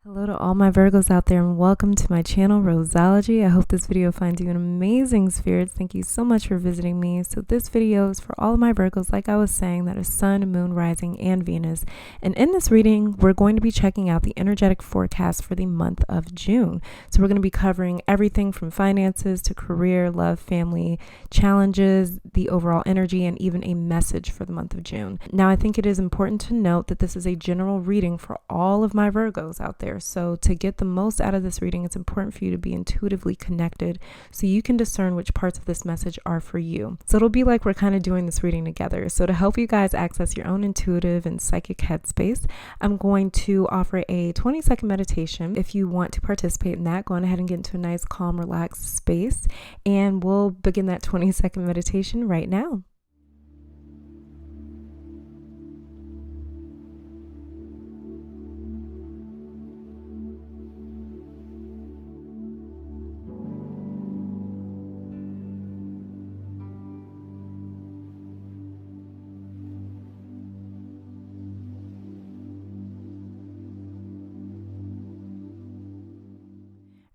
Hello to all my Virgos out there and welcome to my channel, Roseology. I hope this video finds you in amazing spirits. Thank you so much for visiting me. So this video is for all of my Virgos, like I was saying, that is Sun, Moon, Rising, and Venus. And in this reading, we're going to be checking out the energetic forecast for the month of June. So we're going to be covering everything from finances to career, love, family, challenges, the overall energy, and even a message for the month of June. Now, I think it is important to note that this is a general reading for all of my Virgos out there. So to get the most out of this reading, it's important for you to be intuitively connected so you can discern which parts of this message are for you. So it'll be like we're kind of doing this reading together. So to help you guys access your own intuitive and psychic headspace, I'm going to offer a 20-second meditation. If you want to participate in that, go on ahead and get into a nice, calm, relaxed space, and we'll begin that 20-second meditation right now.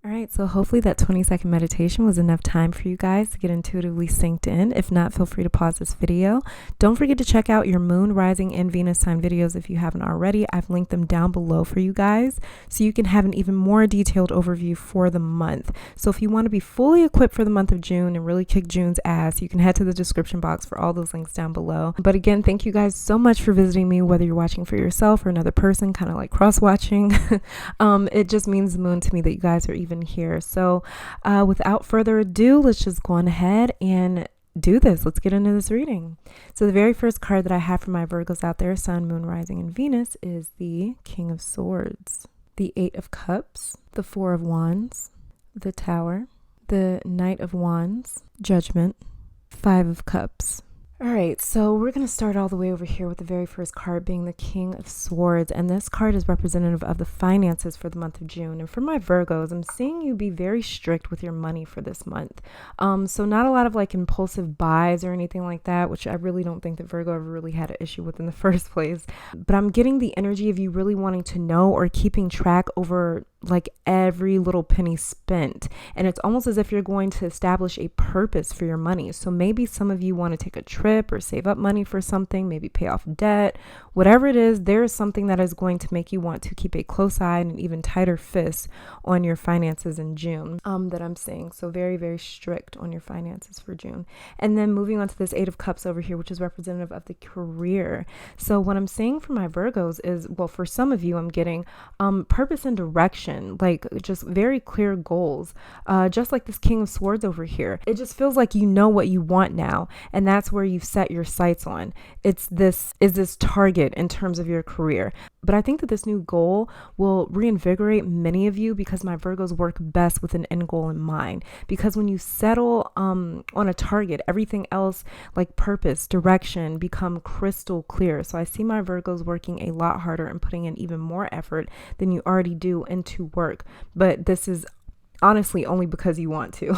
All right, so hopefully that 20-second meditation was enough time for you guys to get intuitively synced in. If not, feel free to pause this video. Don't forget to check out your Moon, Rising, and Venus sign videos if you haven't already. I've linked them down below for you guys so you can have an even more detailed overview for the month. So if you want to be fully equipped for the month of June and really kick June's ass, you can head to the description box for all those links down below. But again, thank you guys so much for visiting me, whether you're watching for yourself or another person, kind of like cross-watching. It just means the moon to me that you guys are even here. So without further ado, let's just go on ahead and do this. Let's get into this reading. So the very first card that I have for my Virgos out there, Sun, Moon, Rising, and Venus, is the King of Swords, the Eight of Cups, the Four of Wands, the Tower, the Knight of Wands, Judgment, Five of Cups. All right, so we're going to start all the way over here with the very first card being the King of Swords. And this card is representative of the finances for the month of June. And for my Virgos, I'm seeing you be very strict with your money for this month. So not a lot of like impulsive buys or anything like that, which I really don't think that Virgo ever really had an issue with in the first place. But I'm getting the energy of you really wanting to know or keeping track over like every little penny spent. And it's almost as if you're going to establish a purpose for your money. So maybe some of you want to take a trip or save up money for something, maybe pay off debt, whatever it is. There is something that is going to make you want to keep a close eye and an even tighter fist on your finances in June, that I'm seeing. So very, very strict on your finances for June. And then moving on to this Eight of Cups over here, which is representative of the career. So what I'm saying for my Virgos is, well, for some of you, I'm getting purpose and direction, like just very clear goals, just like this King of Swords over here. It just feels like you know what you want now, and that's where you've set your sights on. It's this target in terms of your career. But I think that this new goal will reinvigorate many of you, because my Virgos work best with an end goal in mind. Because when you settle on a target, everything else like purpose, direction become crystal clear. So I see my Virgos working a lot harder and putting in even more effort than you already do into work. But this is honestly only because you want to.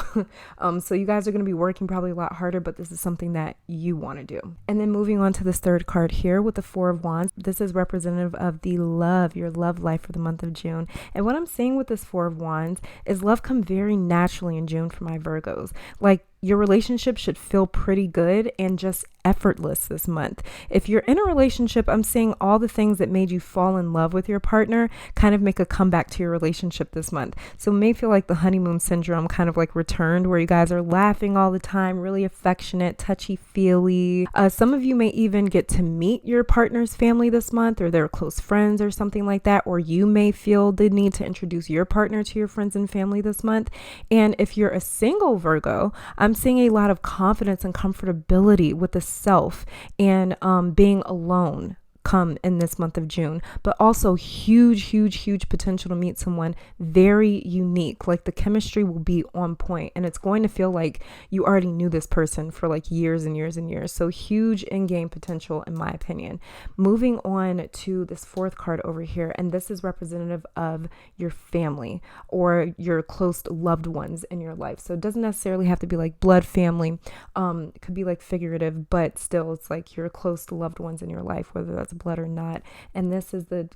So you guys are going to be working probably a lot harder, but this is something that you want to do. And then moving on to this third card here with the Four of Wands, this is representative of the love, your love life for the month of June. And what I'm seeing with this Four of Wands is love come very naturally in June for my Virgos. Like, your relationship should feel pretty good and just effortless this month. If you're in a relationship, I'm seeing all the things that made you fall in love with your partner kind of make a comeback to your relationship this month. So it may feel like the honeymoon syndrome kind of like returned, where you guys are laughing all the time, really affectionate, touchy-feely. Some of you may even get to meet your partner's family this month, or their close friends or something like that. Or you may feel the need to introduce your partner to your friends and family this month. And if you're a single Virgo, I'm seeing a lot of confidence and comfortability with the self and being alone come in this month of June, but also huge potential to meet someone very unique. Like the chemistry will be on point, and it's going to feel like you already knew this person for like years and years and years. So huge in-game potential in my opinion. Moving on to this fourth card over here, and this is representative of your family or your close loved ones in your life. So it doesn't necessarily have to be like blood family. It could be like figurative, but still it's like your close loved ones in your life, whether that's of blood or not. And this is the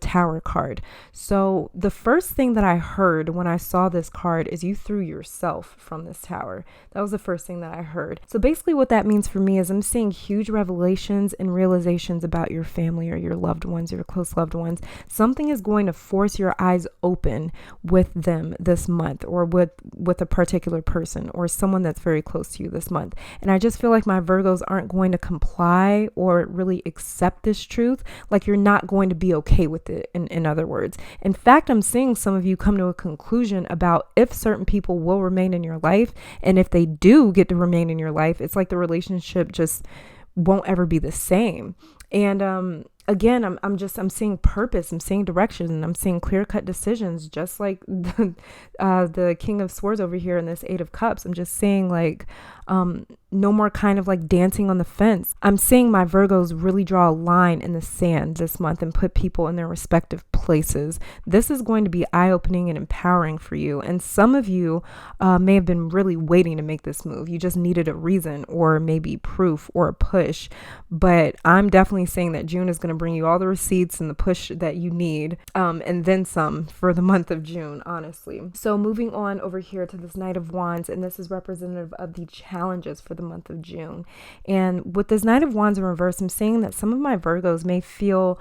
Tower card. So the first thing that I heard when I saw this card is you threw yourself from this tower. That was the first thing that I heard. So basically what that means for me is I'm seeing huge revelations and realizations about your family or your loved ones, your close loved ones. Something is going to force your eyes open with them this month, or with a particular person or someone that's very close to you this month. And I just feel like my Virgos aren't going to comply or really accept this truth. Like, you're not going to be okay with it, in other words. In fact, I'm seeing some of you come to a conclusion about if certain people will remain in your life, and if they do get to remain in your life, it's like the relationship just won't ever be the same. And again, I'm seeing purpose, I'm seeing direction, and I'm seeing clear-cut decisions, just like the King of Swords over here in this Eight of Cups. I'm just seeing like no more kind of like dancing on the fence. I'm seeing my Virgos really draw a line in the sand this month and put people in their respective places. This is going to be eye-opening and empowering for you. And some of you may have been really waiting to make this move. You just needed a reason, or maybe proof, or a push. But I'm definitely saying that June is going to bring you all the receipts and the push that you need, and then some for the month of June, honestly. So moving on over here to this Knight of Wands, and this is representative of the challenges for the month of June. And with this Knight of Wands in reverse, I'm saying that some of my Virgos may feel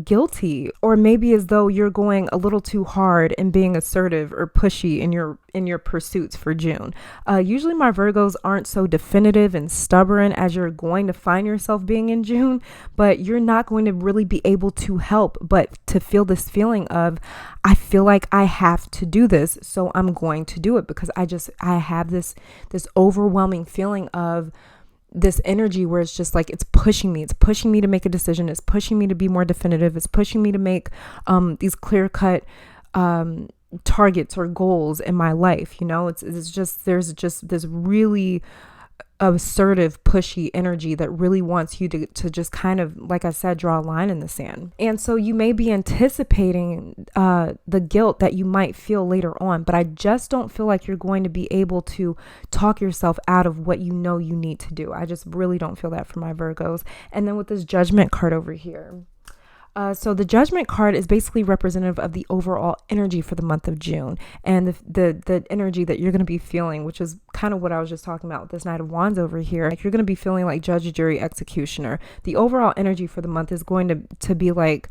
guilty, or maybe as though you're going a little too hard and being assertive or pushy in your pursuits for June. Usually my Virgos aren't so definitive and stubborn as you're going to find yourself being in June, but you're not going to really be able to help but to feel this feeling of, I feel like I have to do this, so I'm going to do it, because I have this overwhelming feeling of this energy where it's just like, it's pushing me to make a decision. It's pushing me to be more definitive. It's pushing me to make these clear-cut targets or goals in my life. You know, there's just this really assertive, pushy energy that really wants you to just kind of, like I said, draw a line in the sand. And so you may be anticipating the guilt that you might feel later on, but I just don't feel like you're going to be able to talk yourself out of what you know you need to do. I just really don't feel that for my Virgos. And then with this Judgment card over here, so the Judgment card is basically representative of the overall energy for the month of June, and the energy that you're going to be feeling, which is kind of what I was just talking about with this Knight of Wands over here. Like, you're going to be feeling like judge, jury, executioner. The overall energy for the month is going to be like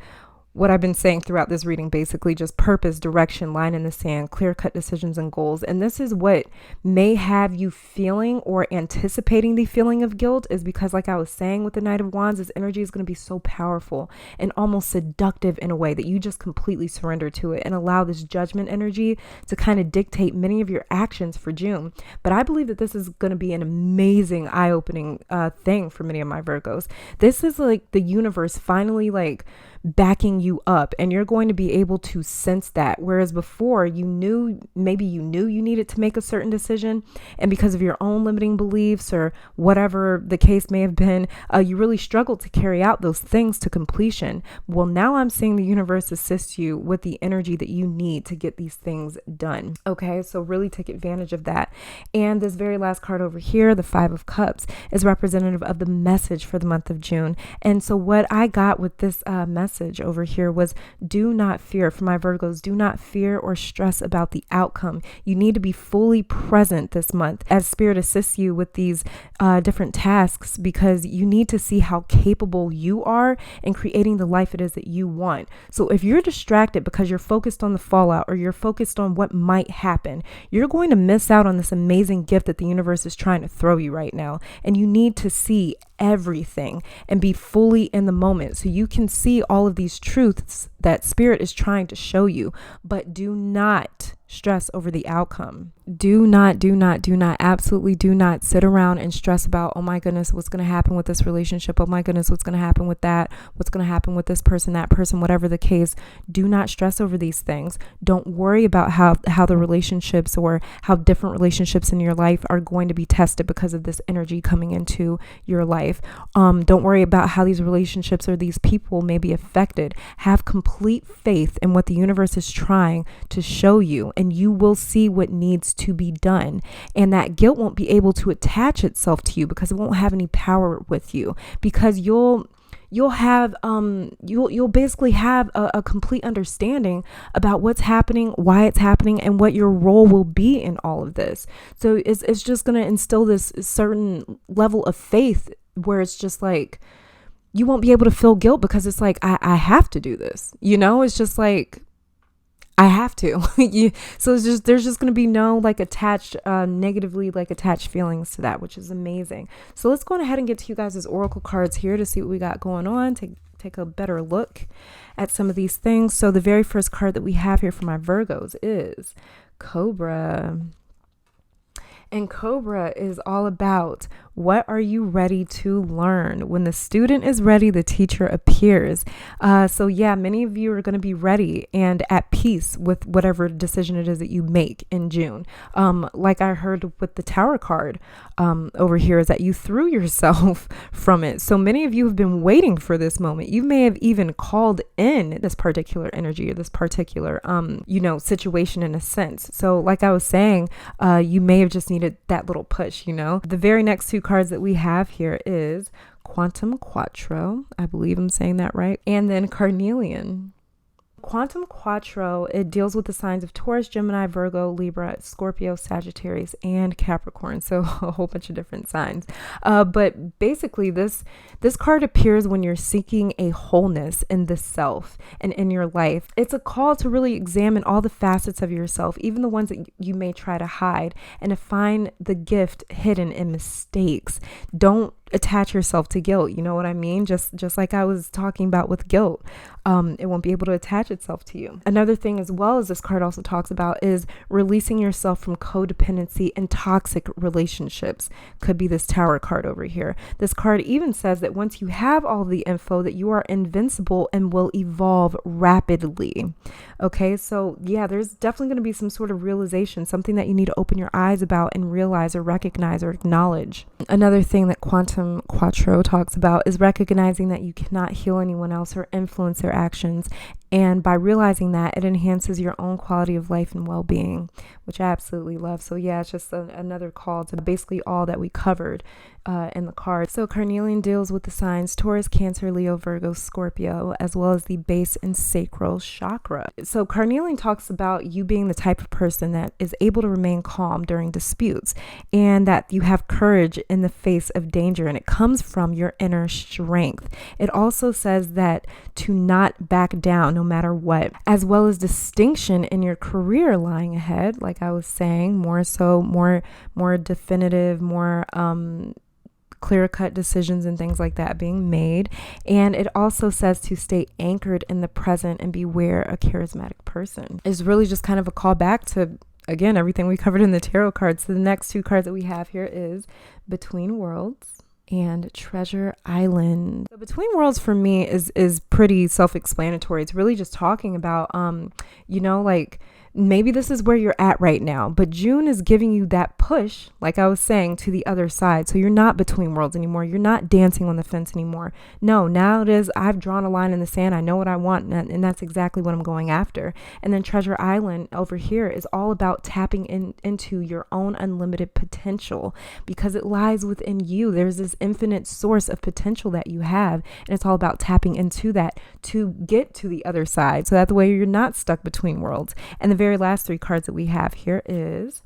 what I've been saying throughout this reading, basically just purpose, direction, line in the sand, clear-cut decisions and goals. And this is what may have you feeling or anticipating the feeling of guilt, is because, like I was saying with the Knight of Wands, this energy is going to be so powerful and almost seductive in a way that you just completely surrender to it and allow this judgment energy to kind of dictate many of your actions for June. But I believe that this is going to be an amazing, eye-opening thing for many of my Virgos. This is like the universe finally like backing you up, and you're going to be able to sense that, whereas before you knew you needed to make a certain decision, and because of your own limiting beliefs or whatever the case may have been, you really struggled to carry out those things to completion. Well, now I'm seeing the universe assist you with the energy that you need to get these things done. Okay, so really take advantage of that. And this very last card over here, the Five of Cups, is representative of the message for the month of June. And so what I got with this message over here was, do not fear. For my Virgos, do not fear or stress about the outcome. You need to be fully present this month as Spirit assists you with these different tasks, because you need to see how capable you are in creating the life it is that you want. So if you're distracted because you're focused on the fallout, or you're focused on what might happen, you're going to miss out on this amazing gift that the universe is trying to throw you right now. And you need to see everything and be fully in the moment so you can see all of these truths that Spirit is trying to show you. But do not stress over the outcome. Do not, absolutely do not sit around and stress about, oh my goodness, what's going to happen with this relationship? Oh my goodness, what's going to happen with that? What's going to happen with this person, that person, whatever the case. Do not stress over these things. Don't worry about how the relationships or how different relationships in your life are going to be tested because of this energy coming into your life. Don't worry about how these relationships or these people may be affected. Have complete faith in what the universe is trying to show you, and you will see what needs to be done. And that guilt won't be able to attach itself to you because it won't have any power with you, because you'll you'll have you'll basically have a complete understanding about what's happening, why it's happening, and what your role will be in all of this. So it's just going to instill this certain level of faith where it's just like you won't be able to feel guilt because it's like I have to do this, you know. It's just like I have to. So it's just, there's just going to be no like attached, negatively like attached feelings to that, which is amazing. So let's go ahead and get to you guys' oracle cards here to see what we got going on, take a better look at some of these things. So the very first card that we have here for my Virgos is Cobra. And Cobra is all about, what are you ready to learn? When the student is ready, the teacher appears. So yeah, many of you are going to be ready and at peace with whatever decision it is that you make in June. Like I heard with the Tower card over here, is that you threw yourself from it. So many of you have been waiting for this moment. You may have even called in this particular energy or this particular, situation in a sense. So like I was saying, you may have just needed that little push, The very next two cards that we have here is Quantum Quattro. I believe I'm saying that right. And then Carnelian. Quantum Quattro, it deals with the signs of Taurus, Gemini, Virgo, Libra, Scorpio, Sagittarius, and Capricorn. So a whole bunch of different signs. But basically this card appears when you're seeking a wholeness in the self and in your life. It's a call to really examine all the facets of yourself, even the ones that you may try to hide, and to find the gift hidden in mistakes. Don't attach yourself to guilt. You know what I mean? Just like I was talking about with guilt, it won't be able to attach itself to you. Another thing as well as this card also talks about is releasing yourself from codependency and toxic relationships. Could be this Tower card over here. This card even says that once you have all the info, that you are invincible and will evolve rapidly. Okay, so yeah, there's definitely going to be some sort of realization, something that you need to open your eyes about and realize or recognize or acknowledge. Another thing that Quantum Quattro talks about is recognizing that you cannot heal anyone else or influence their actions. And by realizing that, it enhances your own quality of life and well-being, which I absolutely love. So yeah, it's just another call to basically all that we covered in the card. So Carnelian deals with the signs Taurus, Cancer, Leo, Virgo, Scorpio, as well as the base and sacral chakra. So Carnelian talks about you being the type of person that is able to remain calm during disputes, and that you have courage in the face of danger, and it comes from your inner strength. It also says that to not back down no matter what, as well as distinction in your career lying ahead. Like I was saying, more definitive, more clear-cut decisions and things like that being made. And it also says to stay anchored in the present and beware a charismatic person. It's really just kind of a call back to, again, everything we covered in the tarot cards. So the next two cards that we have here is Between Worlds and Treasure Island. So Between Worlds for me is pretty self-explanatory. It's really just talking about like maybe this is where you're at right now, but June is giving you that push, like I was saying, to the other side. So you're not between worlds anymore. You're not dancing on the fence anymore. No, now it is, I've drawn a line in the sand. I know what I want, and that's exactly what I'm going after. And then Treasure Island over here is all about tapping into your own unlimited potential, because it lies within you. There's this infinite source of potential that you have, and it's all about tapping into that to get to the other side, so that the way you're not stuck between worlds. And the very last three cards that we have here is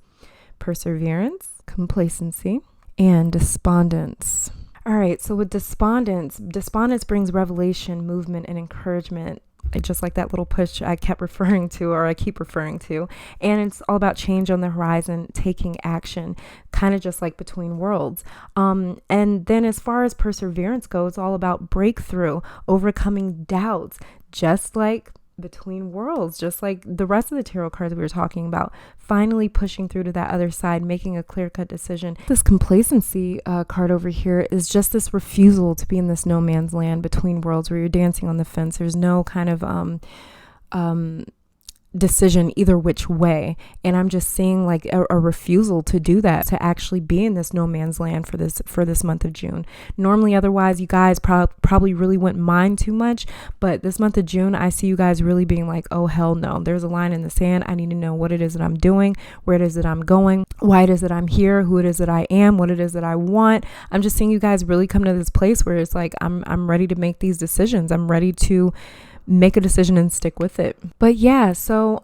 Perseverance, Complacency, and Despondence. All right, so with despondence brings revelation, movement, and encouragement, just like that little push I kept referring to, or I keep referring to. And it's all about change on the horizon, taking action, kind of just like Between Worlds. And then as far as perseverance goes, it's all about breakthrough, overcoming doubts, just like Between Worlds, just like the rest of the tarot cards we were talking about, finally pushing through to that other side, making a clear-cut decision. This Complacency card over here is just this refusal to be in this no man's land between worlds where you're dancing on the fence. There's no kind of decision either which way, and I'm just seeing like a refusal to do that, to actually be in this no man's land for this month of June. Normally, otherwise, you guys probably really wouldn't mind too much, but this month of June, I see you guys really being like, oh hell no, there's a line in the sand. I need to know what it is that I'm doing, where it is that I'm going, why it is that I'm here, who it is that I am, what it is that I want. I'm just seeing you guys really come to this place where it's like I'm ready to make these decisions. I'm ready to make a decision and stick with it. But yeah, so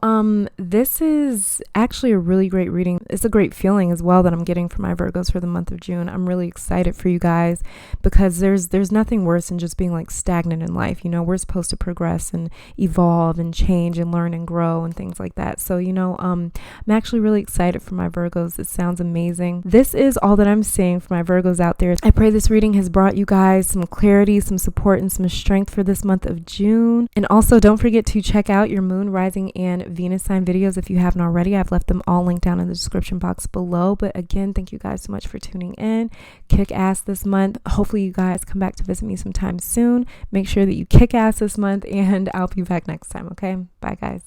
this is actually a really great reading. It's a great feeling as well that I'm getting from my Virgos for the month of June. I'm really excited for you guys because there's nothing worse than just being like stagnant in life. You know, we're supposed to progress and evolve and change and learn and grow and things like that. So, you know, I'm actually really excited for my Virgos. It sounds amazing. This is all that I'm seeing for my Virgos out there. I pray this reading has brought you guys some clarity, some support, and some strength for this month of June. And also, don't forget to check out your moon, rising, and Venus sign videos if you haven't already. I've left them all linked down in the description box below. But again, thank you guys so much for tuning in. Kick ass this month. Hopefully you guys come back to visit me sometime soon. Make sure that you kick ass this month, and I'll be back next time, okay? Bye, guys.